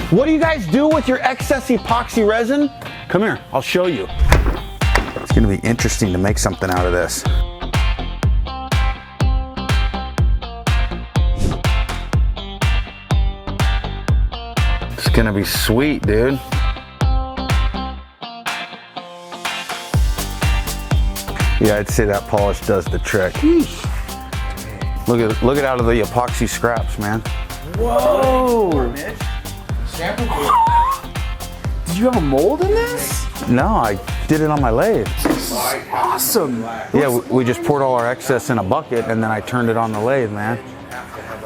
What do you guys do with your excess epoxy resin? Come here, I'll show you. It's gonna be interesting to make something out of this. It's gonna be sweet, dude. Yeah, I'd say that polish does the trick. Look at out of the epoxy scraps, man. Whoa! Did you have a mold in this? No, I did it on my lathe. Awesome. Yeah, we just poured all our excess in a bucket and then I turned it on the lathe, man.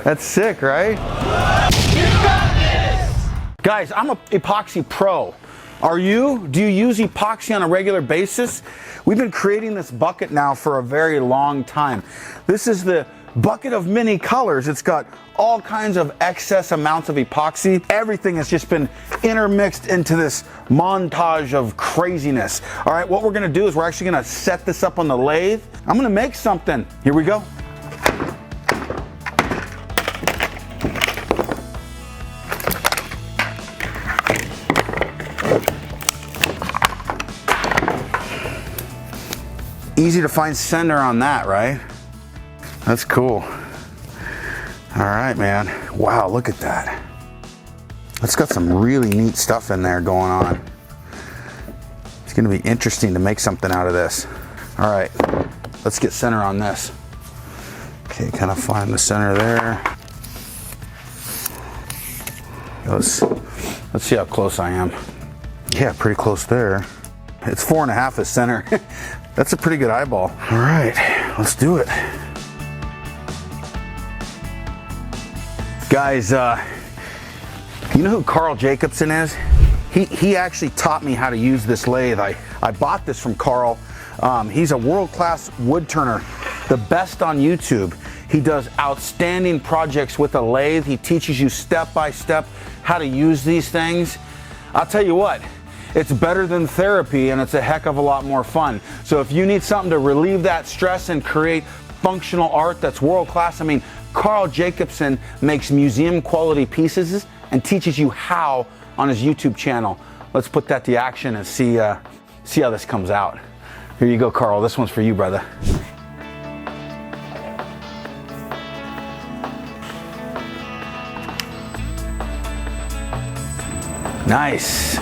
That's sick, right? You got this! Guys, I'm an epoxy pro. Are you? Do you use epoxy on a regular basis? We've been creating this bucket now for a very long time. This is the bucket of many colors. It's got all kinds of excess amounts of epoxy. Everything has just been intermixed into this montage of craziness. All right, what we're gonna do is we're actually gonna set this up on the lathe. I'm gonna make something. Here we go. Easy to find center on that, right? That's cool. All right, man. Wow, look at that. It's got some really neat stuff in there going on. It's gonna be interesting to make something out of this. All right, let's get center on this. Okay, kind of find the center there. Let's see how close I am. Yeah, pretty close there. It's 4.5 is center. That's a pretty good eyeball. All right, let's do it. Guys, you know who Carl Jacobson is? He actually taught me how to use this lathe. I bought this from Carl. He's a world-class wood turner, the best on YouTube. He does outstanding projects with a lathe. He teaches you step by step how to use these things. I'll tell you what, it's better than therapy and it's a heck of a lot more fun. So if you need something to relieve that stress and create functional art that's world-class, I mean, Carl Jacobson makes museum quality pieces and teaches you how on his YouTube channel. Let's put that to action and see how this comes out. Here you go, Carl. This one's for you, brother. Nice.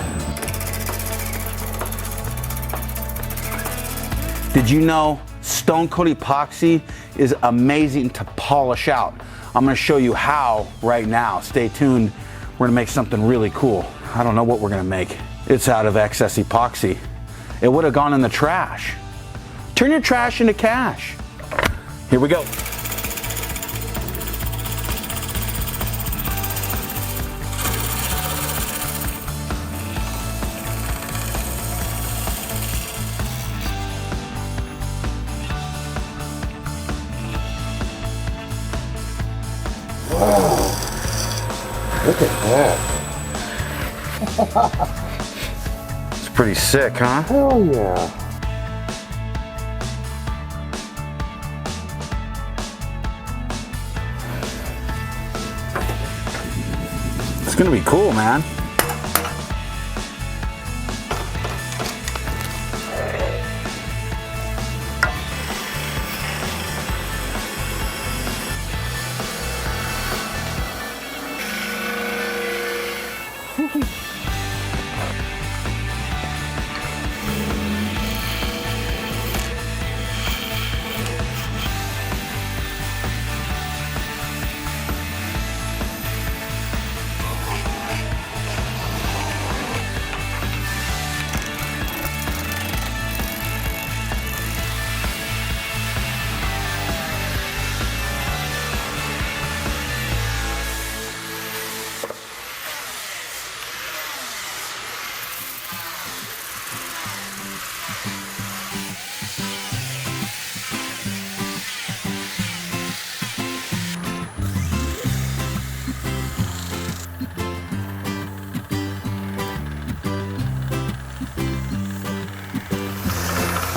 Did you know Stone Coat Epoxy is amazing to polish out? I'm gonna show you how right now. Stay tuned. We're gonna make something really cool. I don't know what we're gonna make. It's out of excess epoxy. It would have gone in the trash. Turn your trash into cash. Here we go. Wow. Look at that. It's pretty sick, huh? Hell yeah. It's gonna be cool, man.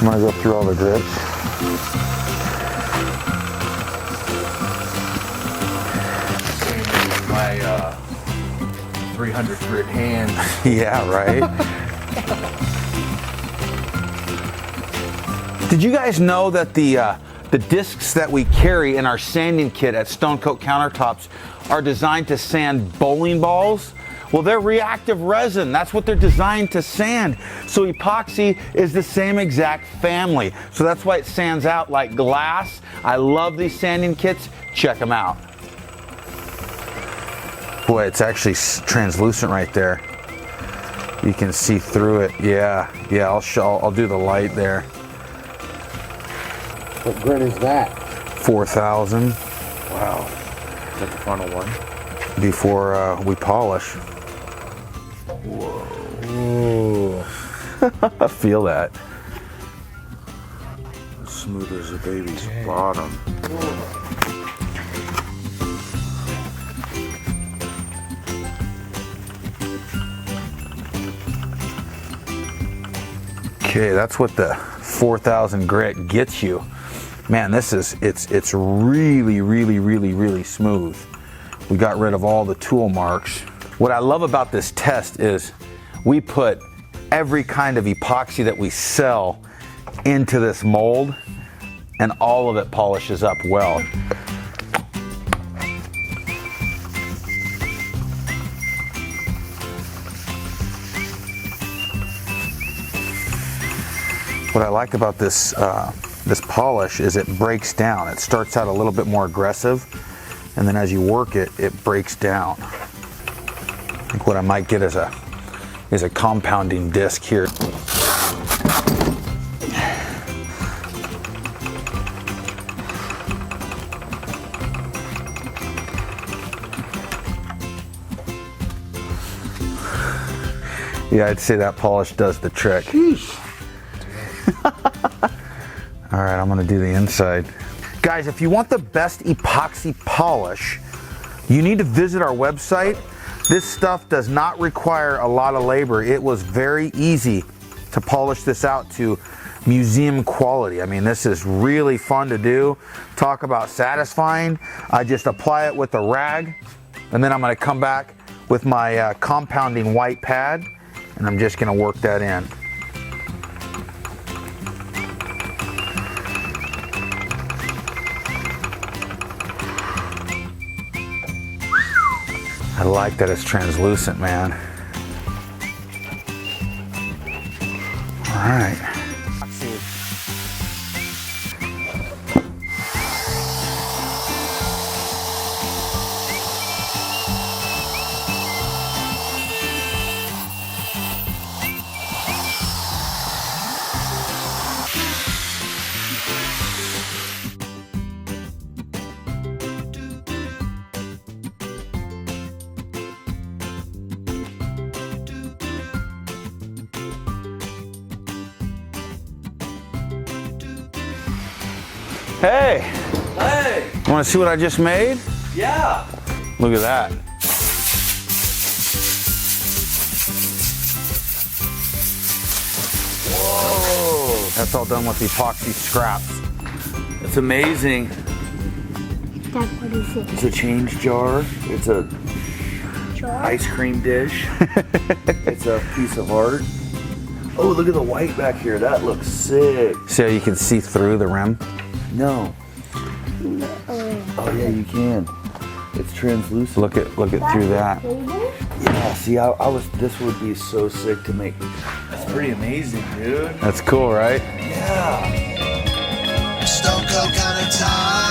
I'm gonna go through all the grips. 300 grit hands. Yeah, right? Did you guys know that the discs that we carry in our sanding kit at Stone Coat Countertops are designed to sand bowling balls? Well, they're reactive resin. That's what they're designed to sand. So epoxy is the same exact family. So that's why it sands out like glass. I love these sanding kits. Check them out. Boy, it's actually translucent right there. You can see through it. Yeah, I'll do the light there. What grit is that? 4,000. Wow. Is that the final one? Before we polish. Whoa. I feel that. As smooth as a baby's bottom. Okay, that's what the 4,000 grit gets you. Man, it's really smooth. We got rid of all the tool marks. What I love about this test is we put every kind of epoxy that we sell into this mold, and all of it polishes up well. What I like about this this polish is it breaks down. It starts out a little bit more aggressive, and then as you work it, it breaks down. I think what I might get is a compounding disc here. Yeah, I'd say that polish does the trick. All right, I'm gonna do the inside. Guys, if you want the best epoxy polish, you need to visit our website. This stuff does not require a lot of labor. It was very easy to polish this out to museum quality. I mean, this is really fun to do. Talk about satisfying. I just apply it with a rag, and then I'm gonna come back with my compounding white pad, and I'm just gonna work that in. I like that it's translucent, man. All right. Hey! Hey! You want to see what I just made? Yeah! Look at that. Whoa! That's all done with epoxy scraps. It's amazing. Dad, what is it? It's a change jar. It's a Jar? ice cream dish. It's a piece of art. Oh, look at the white back here. That looks sick. See how you can see through the rim? No. Oh yeah, you can. It's translucent. Look at through that. Yeah. See, I was. This would be so sick to make. That's pretty amazing, dude. That's cool, right? Yeah. Stone Coat Countertop.